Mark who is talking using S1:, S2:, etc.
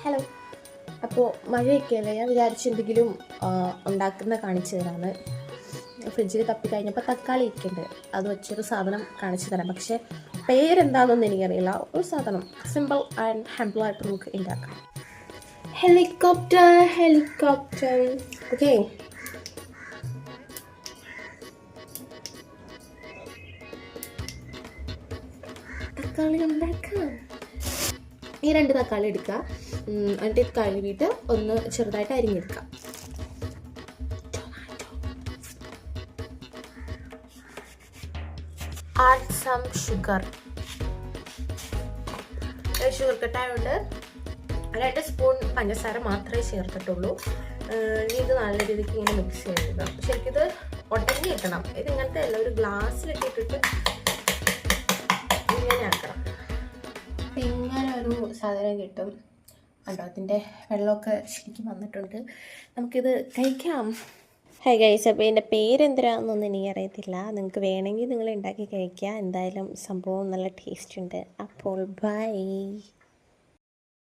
S1: Hello. അപ്പോൾ മഴയൊക്കെയല്ലേ, ഞാൻ വിചാരിച്ചു എന്തെങ്കിലും ഉണ്ടാക്കുന്ന കാണിച്ചു തരാമെന്ന്. ഫ്രിഡ്ജിൽ തപ്പി കഴിഞ്ഞപ്പോൾ തക്കാളി ഇരിക്കുന്നുണ്ട്, അത് വെച്ചൊരു സാധനം കാണിച്ചു തരാം. പക്ഷേ പേരെന്താണെന്നൊന്നും എനിക്കറിയില്ല. ഒരു സാധനം സിമ്പിൾ ആൻഡ് ഹെമ്പിളായിട്ട് നമുക്ക് ഉണ്ടാക്കാം. Helicopter helicopter. ഓക്കെ, തക്കാളി ഉണ്ടാക്കാം. ഈ 2 തക്കാളി എടുക്കുക, എന്നിട്ട് ഇത് കഴുകിയിട്ട് ഒന്ന് ചെറുതായിട്ട് അരിഞ്ഞെടുക്കാം. Add some sugar. ഷുഗർ കട്ടായതുകൊണ്ട് 2 സ്പൂൺ പഞ്ചസാര മാത്രമേ ചേർത്തിട്ടുള്ളൂ. ഇനി ഇത് നല്ല രീതിക്ക് ഇങ്ങനെ മിക്സ് ചെയ്യുക. ശരിക്കും ഇത് ഒട്ടങ്ങി കിട്ടണം. ഇത് ഇങ്ങനത്തെ അല്ല, ഒരു ഗ്ലാസ്സിലൊക്കെ ഇട്ടിട്ട് ഇങ്ങനെ ആക്കണം. ഇങ്ങനെ ഒരു സാധനം കിട്ടും കണ്ടോ. അതിൻ്റെ വെള്ളമൊക്കെ ശരിക്കും വന്നിട്ടുണ്ട്. നമുക്കിത് കഴിക്കാം. ഹായ് ഗൈസ്, അപ്പോൾ ഇതിൻ്റെ പേരെന്തരാന്നൊന്നും എനിക്കറിയത്തില്ല. നിങ്ങൾക്ക് വേണമെങ്കിൽ നിങ്ങൾ ഉണ്ടാക്കി കഴിക്കുക. എന്തായാലും സംഭവം നല്ല ടേസ്റ്റ് ഉണ്ട്. അപ്പോൾ ബൈ.